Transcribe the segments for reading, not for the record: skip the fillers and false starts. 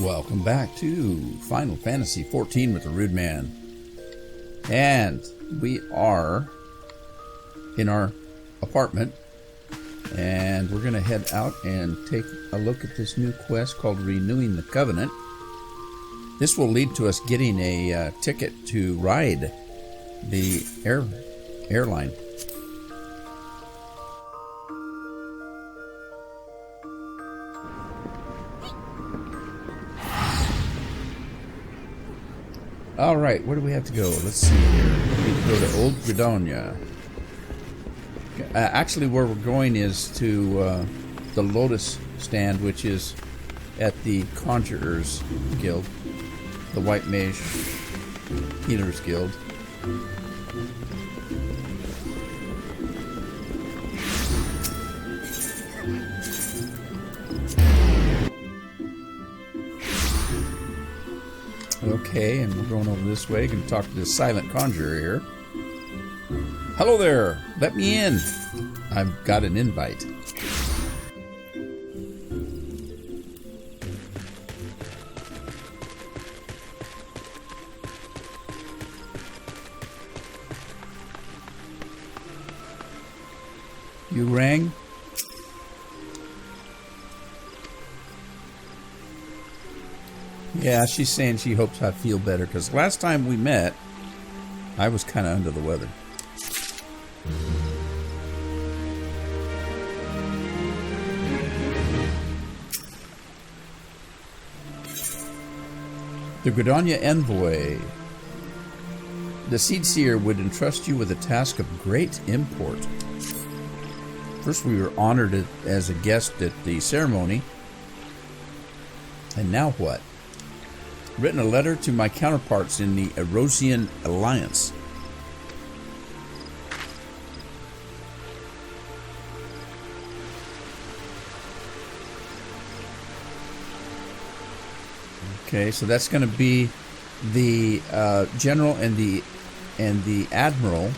Welcome back to Final Fantasy XIV with the Rude Man. And we are in our apartment, and we're going to head out and take a look at this new quest called Renewing the Covenant. This will lead to us getting a ticket to ride the airline. All right, where do we have to go? Let's see here. We need to go to Old Gridania. Actually, where we're going is to the Lotus Stand, which is at the Conjurers Guild, the White Mage Healers Guild. Okay, and we're going over this way. Going to talk to this silent conjurer here. Hello there. Let me in. I've got an invite. You rang? Yeah, she's saying she hopes I feel better, because last time we met, I was kind of under the weather. The Gridania Envoy. The Seed Seer would entrust you with a task of great import. First, we were honored as a guest at the ceremony. And now what? Written a letter to my counterparts in the Erosian Alliance. Okay, so that's going to be the general and the admiral,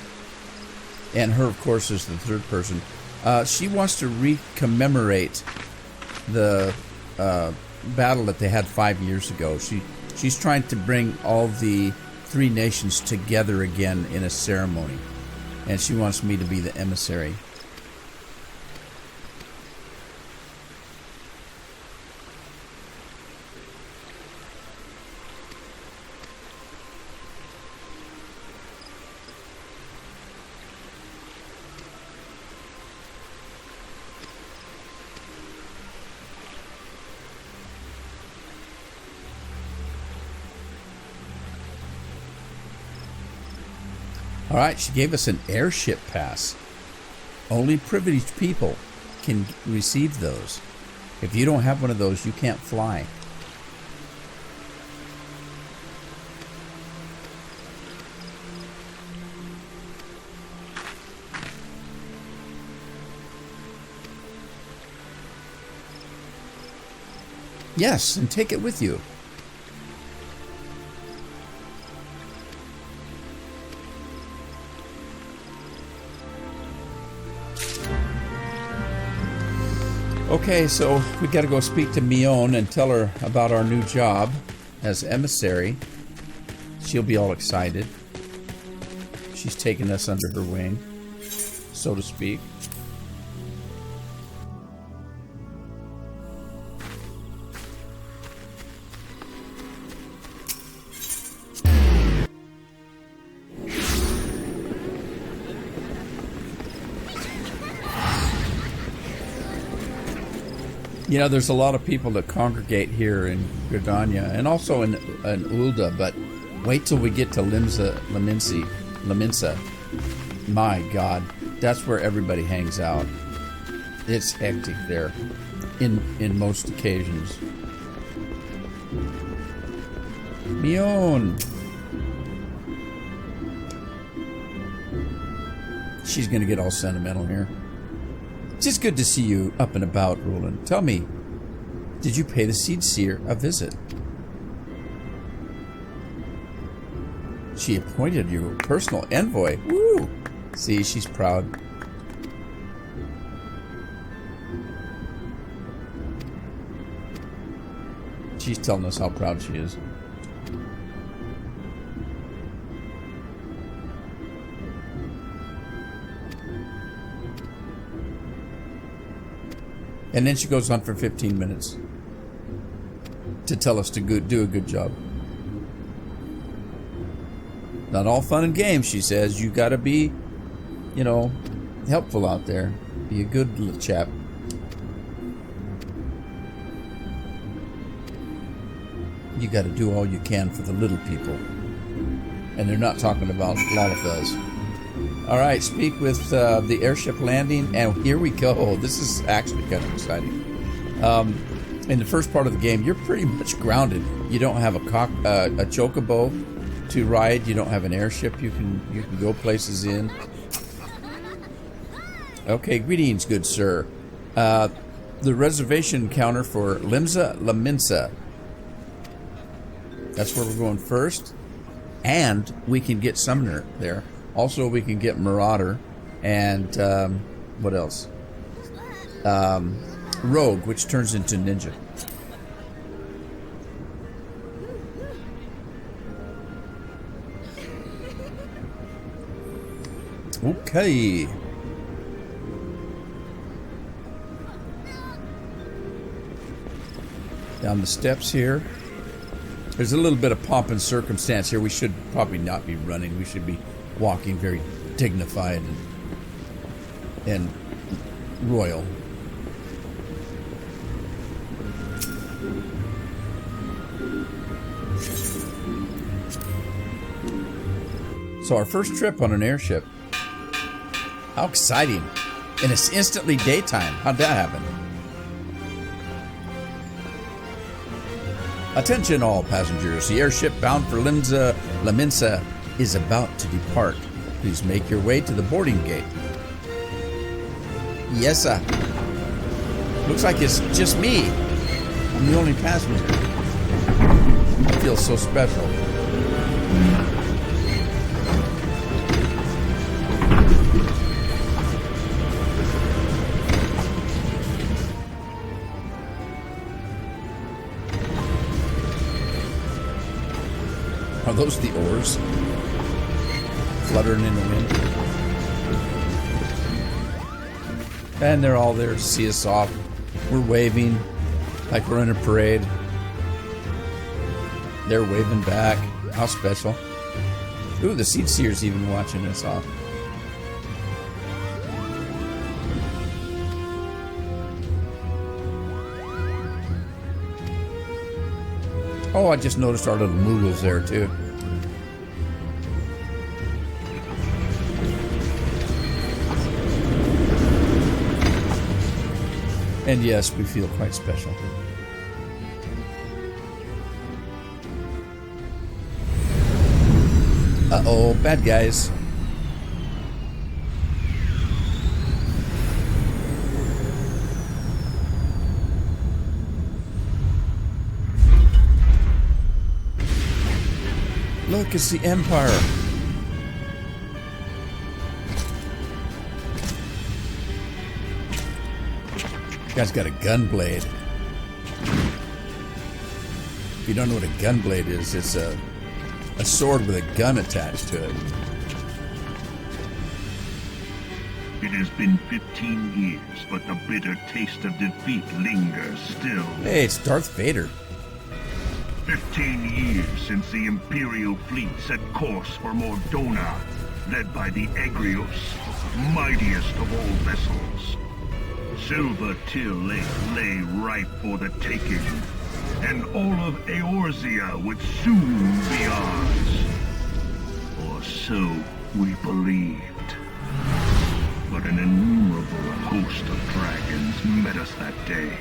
and her, of course, is the third person. She wants to recommemorate the battle that they had 5 years ago. She's trying to bring all the three nations together again in a ceremony. And she wants me to be the emissary. Alright, she gave us an airship pass. Only privileged people can receive those. If you don't have one of those, you can't fly. Yes, and take it with you. Okay, so we got to go speak to Mion and tell her about our new job as emissary. She'll be all excited. She's taking us under her wing, so to speak. You know, there's a lot of people that congregate here in Gridania and also in Ulda, but wait till we get to Leminsa. My God, that's where everybody hangs out. It's hectic there in most occasions. Mion! She's going to get all sentimental here. It's good to see you up and about, Roland. Tell me, did you pay the Seed Seer a visit? She appointed you a personal envoy. Woo! See, she's proud. She's telling us how proud she is. And then she goes on for 15 minutes to tell us to do a good job. Not all fun and games, she says. You got to be, you know, helpful out there. Be a good little chap. You got to do all you can for the little people. And they're not talking about Lalafels. All right, speak with the airship landing, and here we go. This is actually kind of exciting. In the first part of the game, you're pretty much grounded. You don't have a chocobo to ride. You don't have an airship you can go places in. Okay, greetings, good sir. The reservation counter for Limsa La Minsa. That's where we're going first, and we can get Summoner there. Also, we can get Marauder and what else? Rogue, which turns into Ninja. Okay. Down the steps here. There's a little bit of pomp and circumstance here. We should probably not be running. We should be walking very dignified and royal. So our first trip on an airship. How exciting. And it's instantly daytime. How'd that happen? Attention all passengers. The airship bound for Limsa La Minsa is about to depart. Please make your way to the boarding gate. Yes, sir. Looks like it's just me. I'm the only passenger. I feel so special. Are those the oars? Fluttering in the wind. And they're all there to see us off. We're waving like we're in a parade. They're waving back. How special. Ooh, the Seed Seer's even watching us off. Oh, I just noticed our little Moogles there, too. And yes, we feel quite special. Uh-oh, bad guys. Look, it's the Empire. Guy's got a gun blade. If you don't know what a gun blade is, it's a sword with a gun attached to it. It has been 15 years, but the bitter taste of defeat lingers still. Hey, it's Darth Vader. 15 years since the Imperial fleet set course for Mordona, led by the Egrios, mightiest of all vessels. Silver Till Lake lay ripe for the taking, and all of Eorzea would soon be ours. Or so we believed. But an innumerable host of dragons met us that day,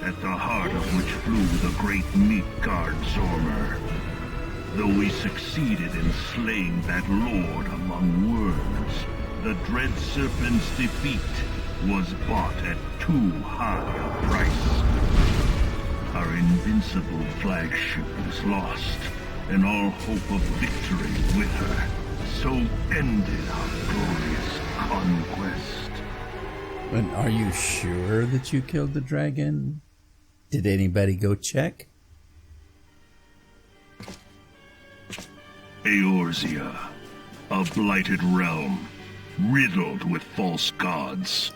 at the heart of which flew the great Midgard Zormer. Though we succeeded in slaying that lord among worms, the dread serpent's defeat was bought at too high a price. Our invincible flagship was lost, and all hope of victory with her. So ended our glorious conquest. And are you sure that you killed the dragon? Did anybody go check? Eorzea, a blighted realm, riddled with false gods.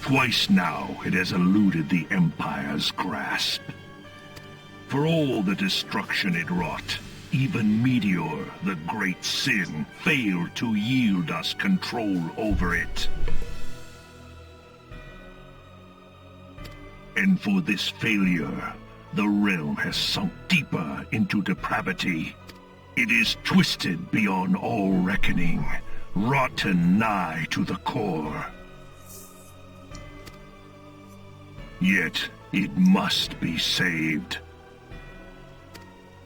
Twice now it has eluded the Empire's grasp. For all the destruction it wrought, even Meteor, the great sin, failed to yield us control over it. And for this failure, the realm has sunk deeper into depravity. It is twisted beyond all reckoning, rotten nigh to the core. Yet, it must be saved.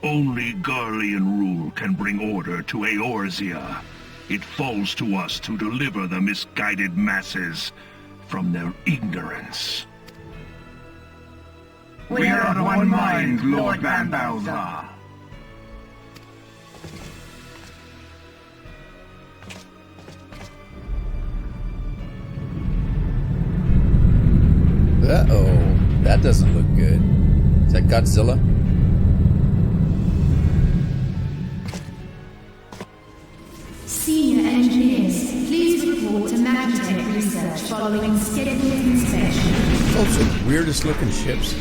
Only Garlean rule can bring order to Eorzea. It falls to us to deliver the misguided masses from their ignorance. We are of one mind, Lord Van Balthar. Uh-oh. That doesn't look good. Is that Godzilla? Senior engineers, please report to Magitech research following scheduled inspection. Oh, some weirdest looking ships.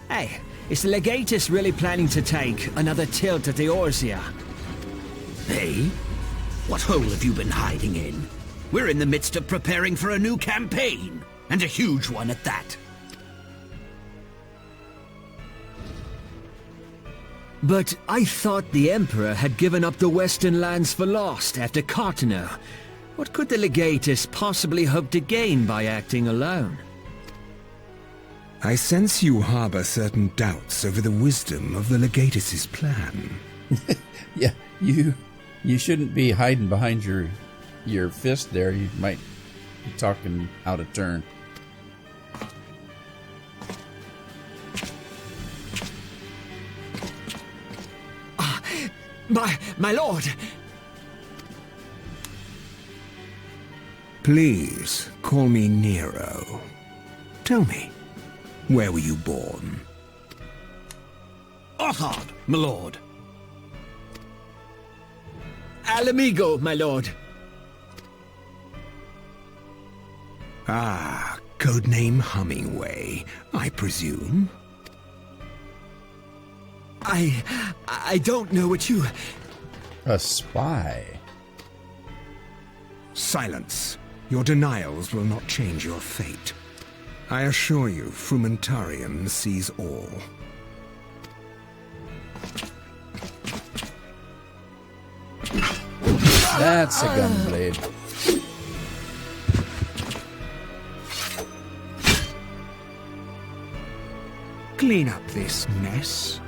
Hey, is the Legatus really planning to take another tilt at Eorzea? Hey? What hole have you been hiding in? We're in the midst of preparing for a new campaign, and a huge one at that. But I thought the Emperor had given up the Western lands for lost after Cartano. What could the Legatus possibly hope to gain by acting alone? I sense you harbor certain doubts over the wisdom of the Legatus's plan. Yeah, you shouldn't be hiding behind your fist there. You might be talking out of turn. My lord! Please, call me Nero. Tell me, where were you born? Othard, my lord. Alamigo, my lord. Ah, codename Hummingway, I presume? I don't know what you... A spy. Silence. Your denials will not change your fate. I assure you, Frumentarium sees all. That's a gunblade. Clean up this mess,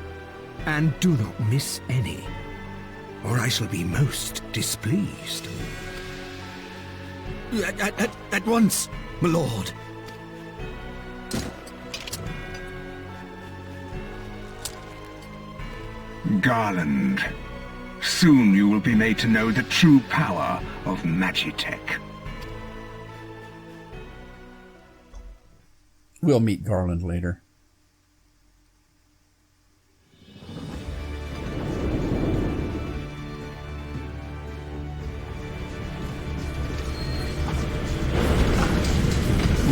and do not miss any, or I shall be most displeased. At once, my lord. Garland. Soon you will be made to know the true power of Magitech. We'll meet Garland later.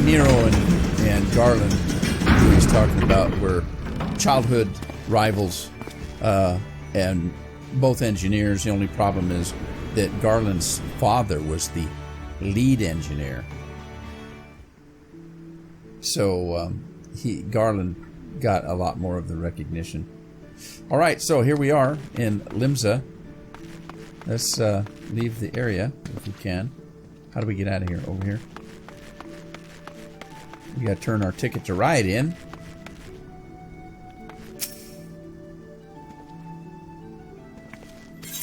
Nero and Garland, who he's talking about, were childhood rivals, and both engineers. The only problem is that Garland's father was the lead engineer. So Garland got a lot more of the recognition. All right, so here we are in Limsa. Let's leave the area if we can. How do we get out of here? Over here. We got to turn our ticket to ride in.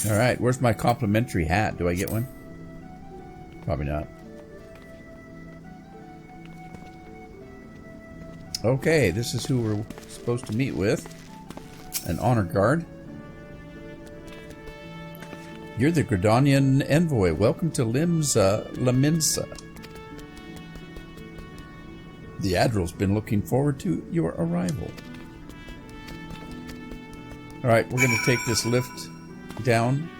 All right, where's my complimentary hat? Do I get one? Probably not. Okay, this is who we're supposed to meet with. An honor guard. You're the Gridanian envoy. Welcome to Laminsa. The Admiral's been looking forward to your arrival. Alright, we're going to take this lift down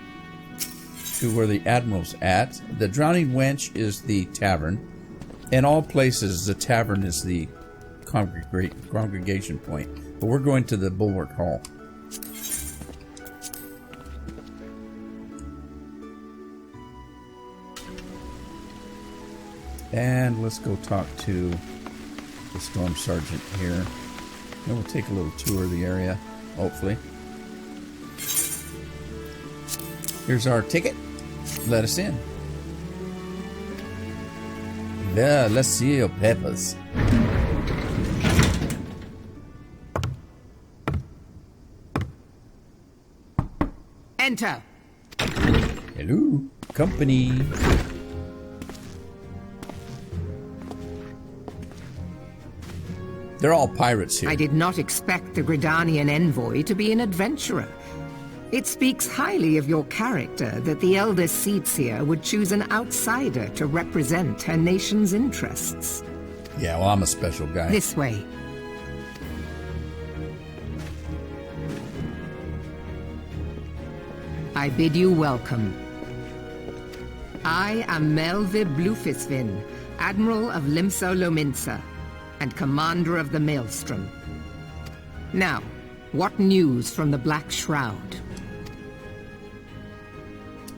to where the Admiral's at. The Drowning Wench is the tavern. In all places, the tavern is the congregation point. But we're going to the Bulwark Hall. And let's go talk to the Storm Sergeant here. And we'll take a little tour of the area, hopefully. Here's our ticket. Let us in. Yeah, let's see your papers. Enter. Hello, company. They're all pirates here. I did not expect the Gridanian envoy to be an adventurer. It speaks highly of your character that the Elder Seedseer would choose an outsider to represent her nation's interests. Yeah, well, I'm a special guy. This way. I bid you welcome. I am Melve Blufisvin, Admiral of Limsa Lominsa, and Commander of the Maelstrom. Now, what news from the Black Shroud?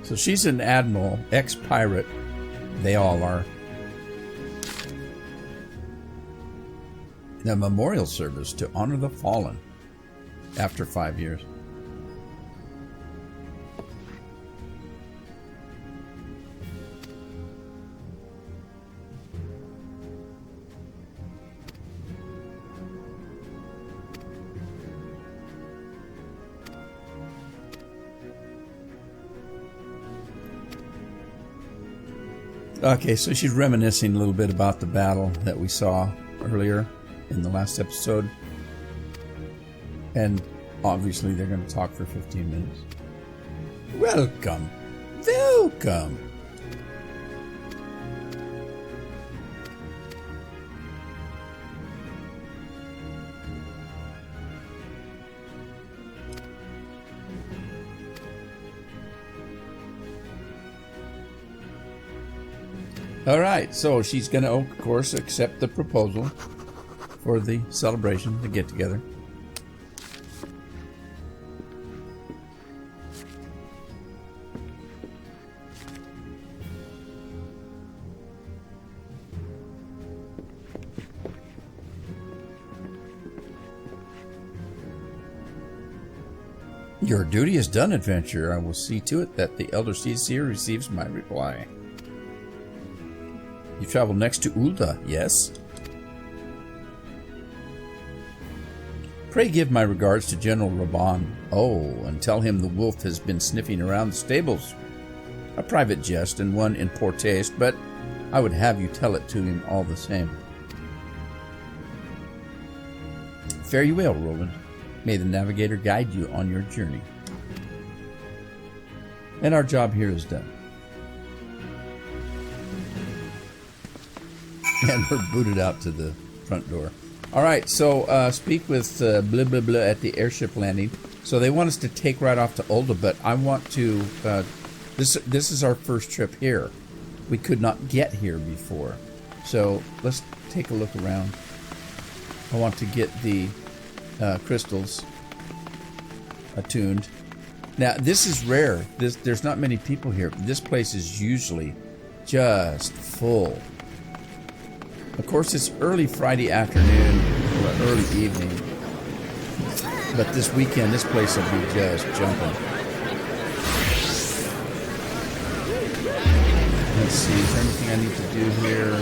So she's an admiral, ex-pirate. They all are. The memorial service to honor the fallen after 5 years. Okay, so she's reminiscing a little bit about the battle that we saw earlier in the last episode. And obviously they're going to talk for 15 minutes. Welcome. Welcome. Alright, so she's going to, of course, accept the proposal for the celebration, the get-together. Your duty is done, adventurer. I will see to it that the Elder Seedseer receives my reply. You travel next to Ulda, yes? Pray give my regards to General Raban. Oh, and tell him the wolf has been sniffing around the stables. A private jest and one in poor taste, but I would have you tell it to him all the same. Fare you well, Roland. May the navigator guide you on your journey. And our job here is done. And we're booted out to the front door. All right, so speak with blah, blah, blah at the airship landing. So they want us to take right off to Ulda, but I want to... this is our first trip here. We could not get here before. So let's take a look around. I want to get the crystals attuned. Now, this is rare. There's not many people here. This place is usually just full. Of course, it's early Friday afternoon or early evening, but this weekend, this place will be just jumping. Let's see, is there anything I need to do here?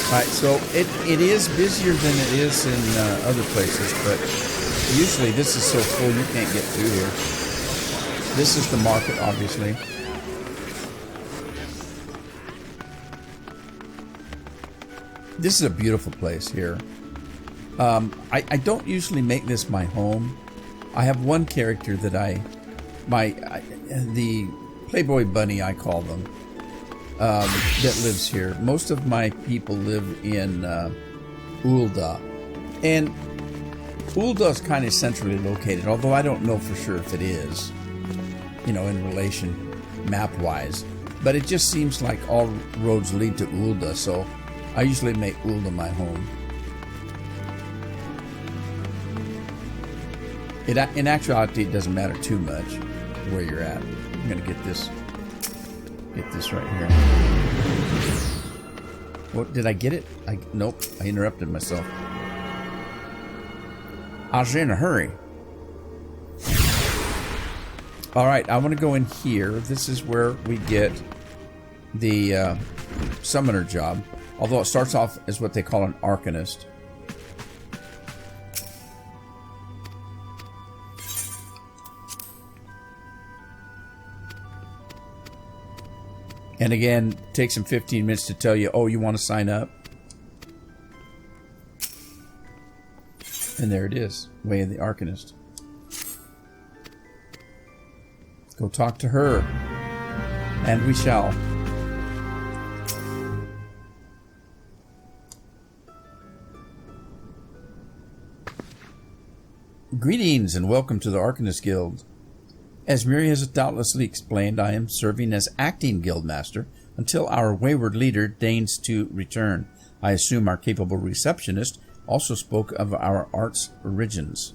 Alright, so it is busier than it is in other places, but usually this is so full you can't get through here. This is the market, obviously. This is a beautiful place here. I don't usually make this my home. I have one character that the Playboy Bunny, I call them, that lives here. Most of my people live in Ul'dah. And Ul'dah is kind of centrally located, although I don't know for sure if it is, you know, in relation map-wise. But it just seems like all roads lead to Ul'dah, so I usually make Ul'dah my home. In actuality, it doesn't matter too much where you're at. I'm gonna get this right here. What, did I get it? Nope, I interrupted myself. I was in a hurry. All right, I want to go in here. This is where we get the summoner job, although it starts off as what they call an arcanist. And again, it takes them 15 minutes to tell you, oh, you want to sign up? And there it is, Way of the Arcanist. Let's go talk to her. And we shall. Greetings and welcome to the Arcanist Guild. As Miri has doubtlessly explained, I am serving as acting guildmaster until our wayward leader deigns to return. I assume our capable receptionist also spoke of our art's origins.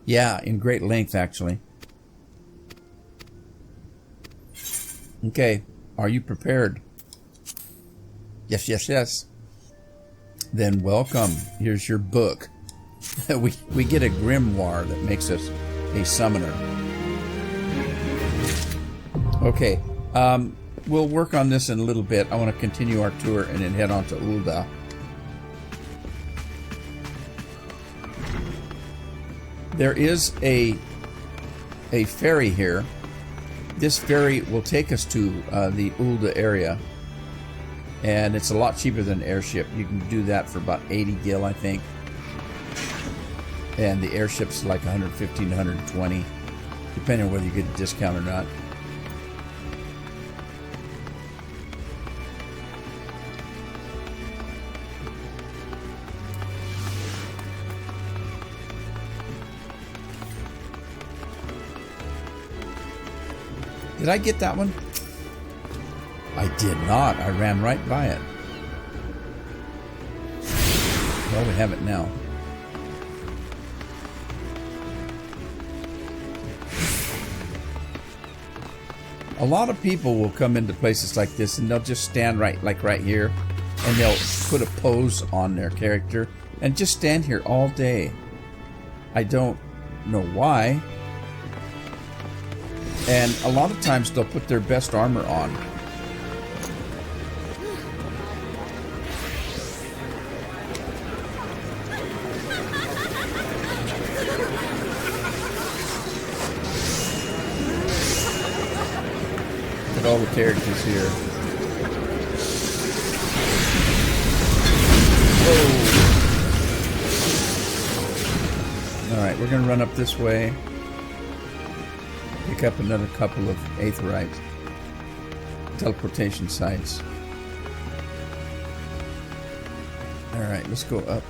Yeah, in great length, actually. Okay, are you prepared? Yes, yes, yes. Then welcome. Here's your book. we get a grimoire that makes us a summoner. Okay, we'll work on this in a little bit. I want to continue our tour and then head on to Ul'dah. There is a ferry here. This ferry will take us to the Ul'dah area, and it's a lot cheaper than an airship. You can do that for about 80 gil, I think. And the airship's like 115 to 120, depending on whether you get a discount or not. Did I get that one? I did not. I ran right by it. Well, we have it now. A lot of people will come into places like this and they'll just stand right here, and they'll put a pose on their character and just stand here all day. I don't know why. And a lot of times they'll put their best armor on. Look at all the characters here. Whoa. Alright, we're going to run up this way. Pick up another couple of aetheryte teleportation sites. Alright, let's go up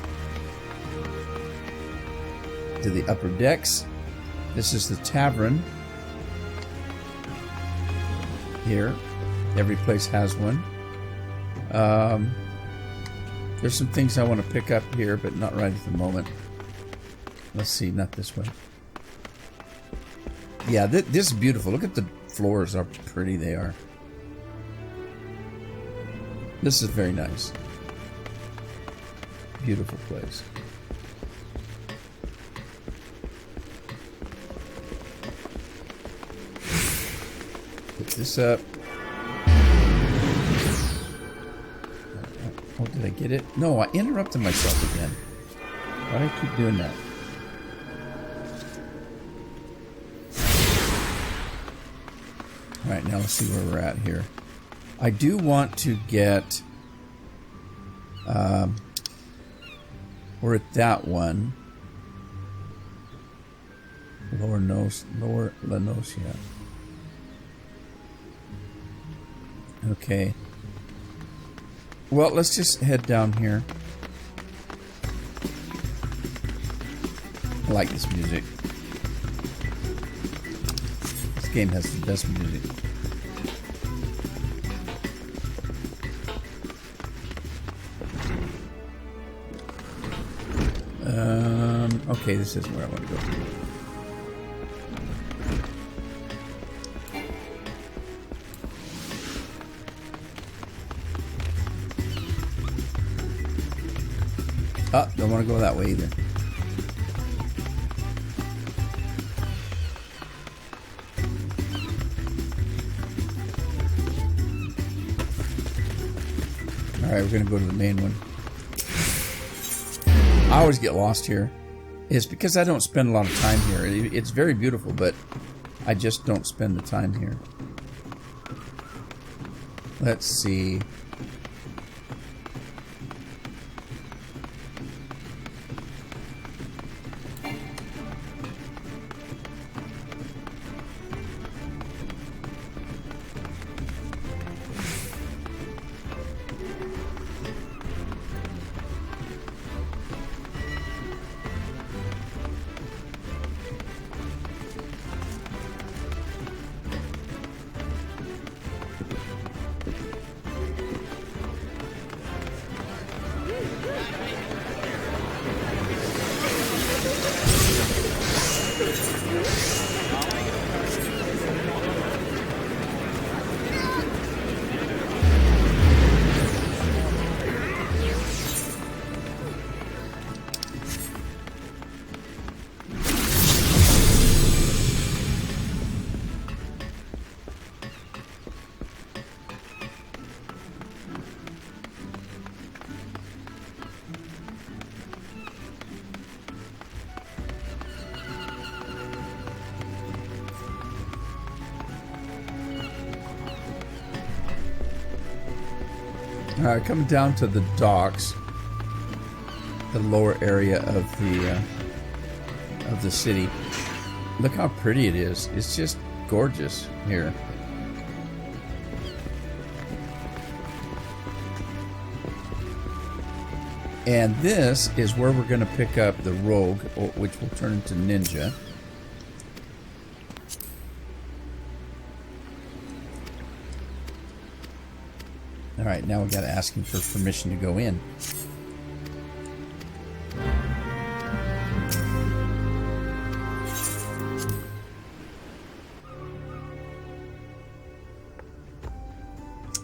to the upper decks. This is the tavern. Here. Every place has one. There's some things I want to pick up here, but not right at the moment. Let's see, not this way. Yeah, this is beautiful. Look at the floors, how pretty they are. This is very nice. Beautiful place. Put this up. Oh, did I get it? No, I interrupted myself again. Why do I keep doing that? Alright, now let's see where we're at here. I do want to get We're at that one. Lower Lenosia. Okay. Well, let's just head down here. I like this music. This game has the best music. Okay, this isn't where I want to go. Oh, don't want to go that way either. Alright, we're going to go to the main one. I always get lost here. It's because I don't spend a lot of time here. It's very beautiful, but I just don't spend the time here. Let's see. Alright, coming down to the docks, the lower area of the city. Look how pretty it is. It's just gorgeous here. And this is where we're going to pick up the rogue, which will turn into ninja. Alright, now we got to ask him for permission to go in.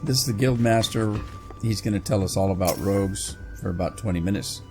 This is the guild master. He's going to tell us all about rogues for about 20 minutes.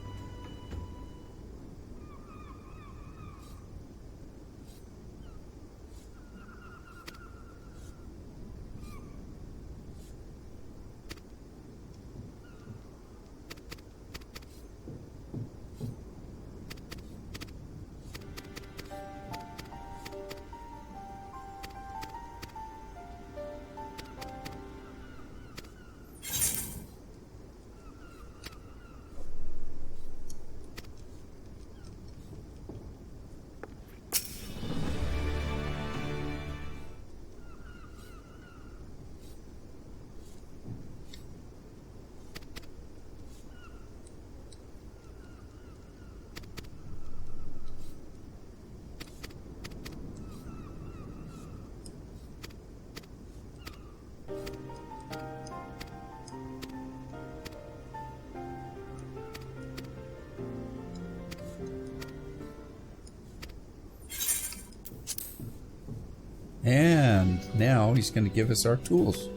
And now he's going to give us our tools.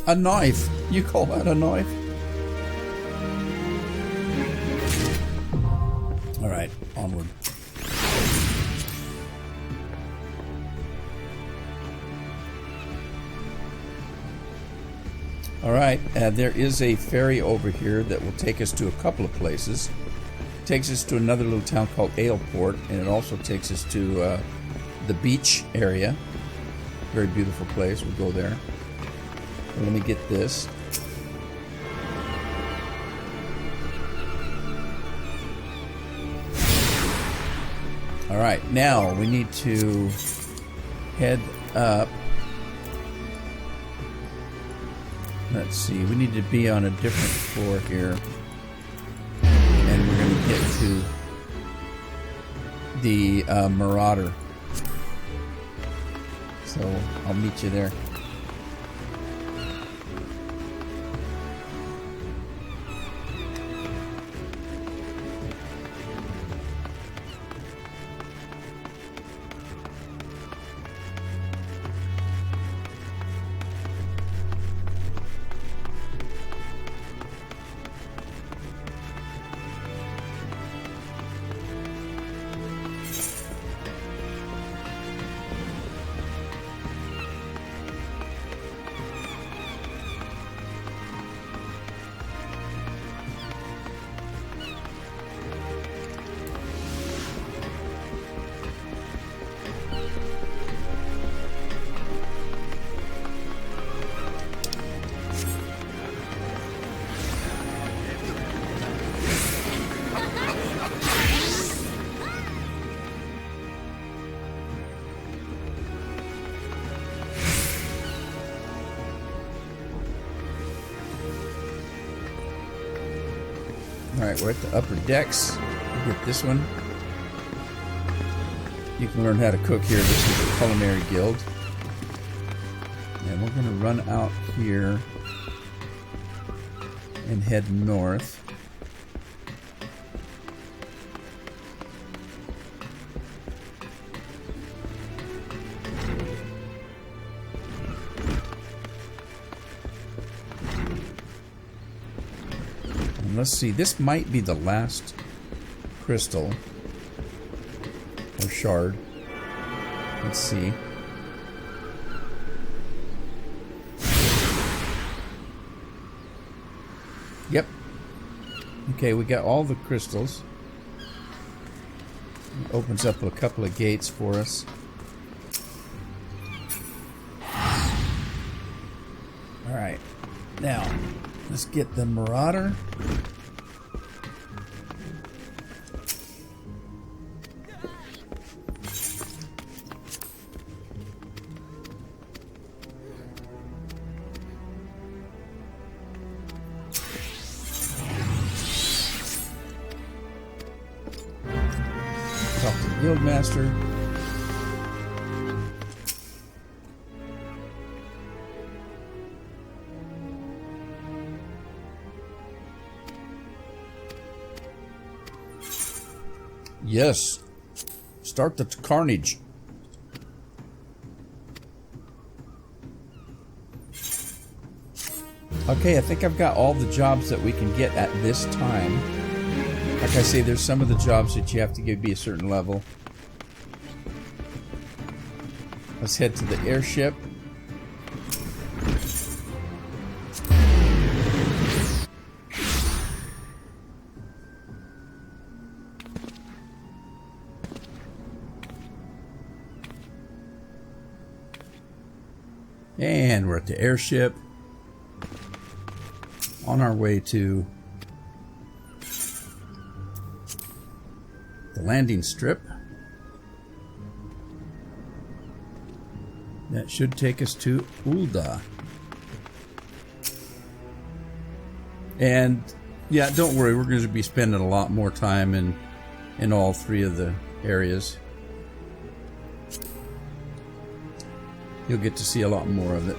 A knife. You call that a knife? All right, onward. All right, there is a ferry over here that will take us to a couple of places. Takes us to another little town called Aleport, and it also takes us to the beach area. Very beautiful place. We'll go there. Let me get this. All right, now we need to head up. Let's see, we need to be on a different floor here. And we're going to get to the Marauder. So I'll meet you there. Alright, we're at the upper decks. We'll get this one. You can learn how to cook here. This is the Culinary Guild. And we're going to run out here and head north. Let's see, this might be the last crystal or shard. Let's see. Yep. Okay, we got all the crystals. It opens up a couple of gates for us. Alright, now let's get the Marauder. Talk to the Guildmaster. Yes. Start the carnage. Okay, I think I've got all the jobs that we can get at this time. Like I say, there's some of the jobs that you have to be a certain level. Let's head to the airship. And we're at the airship. On our way to the landing strip. That should take us to Ul'dah. And yeah, don't worry, we're going to be spending a lot more time in all three of the areas. You'll get to see a lot more of it.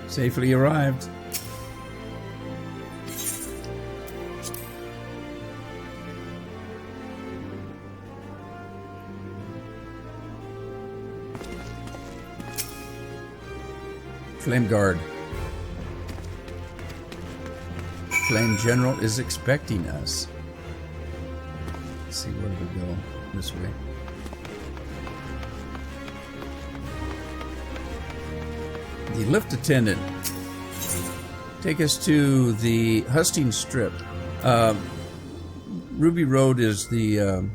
Safely arrived. Flame Guard. Flame General is expecting us. Let's see, where do we go? This way. The lift attendant. Take us to the Hustings Strip. Ruby Road is the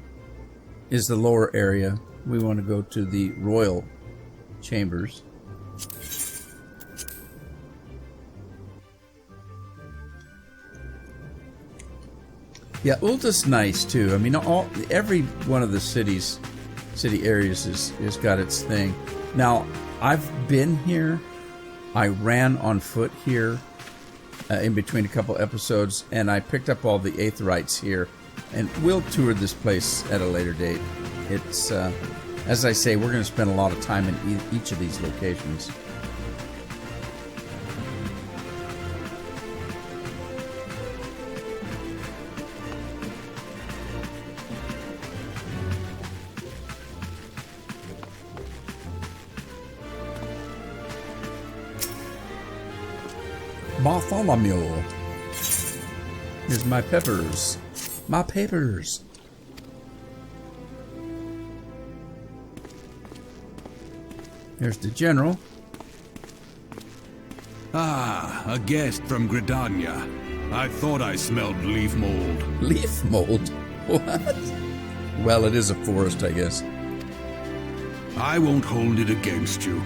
lower area. We want to go to the Royal Chambers. Yeah, Ulta's nice too. I mean, every one of the city areas is got its thing. Now, I've been here. I ran on foot here in between a couple episodes, and I picked up all the Aetherites here. And we'll tour this place at a later date. It's, as I say, we're going to spend a lot of time in each of these locations. Bartholomew. Here's my peppers. My papers. Here's the general. Ah, a guest from Gridania. I thought I smelled leaf mold. Leaf mold? What? Well, it is a forest, I guess. I won't hold it against you.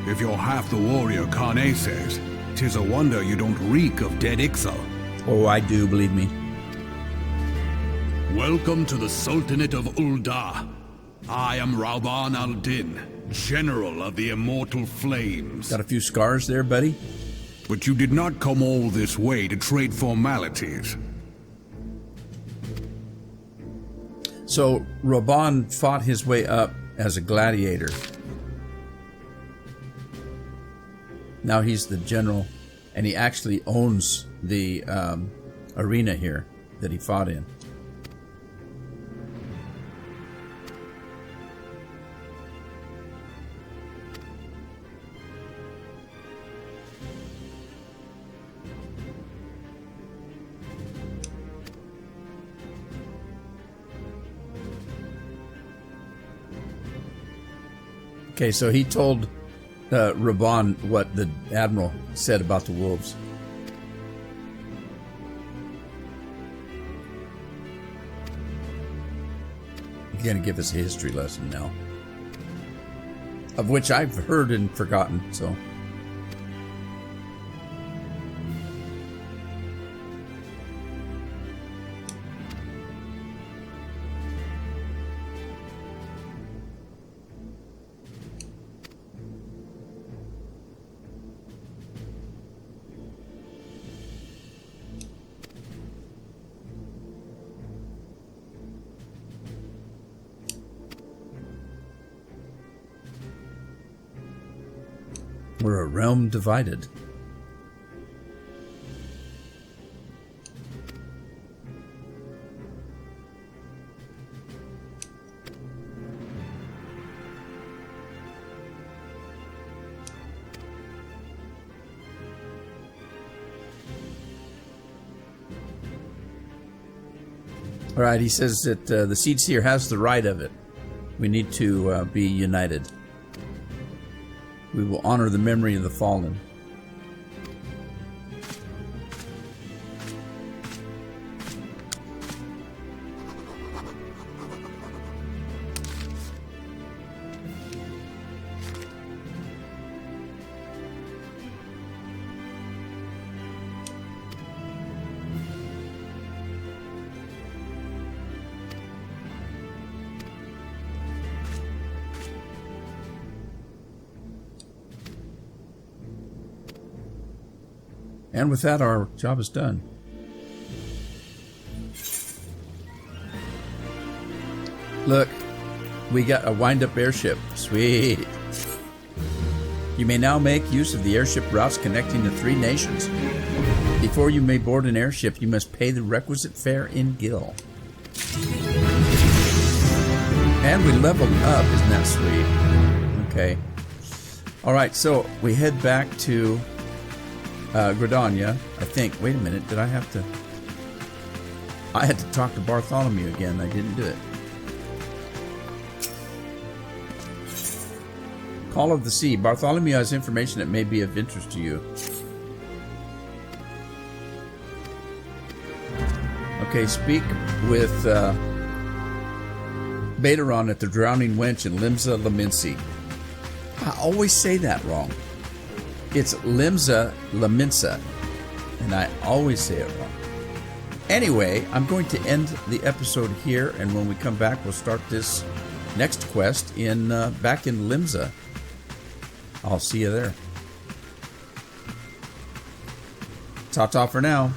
If you're half the warrior Kane says, 'tis a wonder you don't reek of dead Ixal. Oh, I do, believe me. Welcome to the Sultanate of Ul'dah. I am Rauban al-Din, General of the Immortal Flames. Got a few scars there, buddy? But you did not come all this way to trade formalities. So, Rauban fought his way up as a gladiator. Now he's the general, and he actually owns the arena here that he fought in. Okay, so he told Rauban what the Admiral said about the wolves. He's going to give us a history lesson now, of which I've heard and forgotten, so... We're a realm divided. All right, he says that the Seed Seer has the right of it. We need to be united. We will honor the memory of the fallen. And with that, our job is done. Look, we got a wind-up airship. Sweet. You may now make use of the airship routes connecting the 3 nations. Before you may board an airship, you must pay the requisite fare in Gil. And we leveled up, isn't that sweet? Okay. All right, so we head back to Gridania, I think. Wait a minute, did I have to... I had to talk to Bartholomew again. I didn't do it. Call of the Sea. Bartholomew has information that may be of interest to you. Okay, speak with Baderon at the Drowning Wench in Limsa Laminsi. I always say that wrong. It's Limsa Laminsa, and I always say it wrong. Anyway, I'm going to end the episode here, and when we come back, we'll start this next quest in back in Limsa. I'll see you there. Ta-ta for now.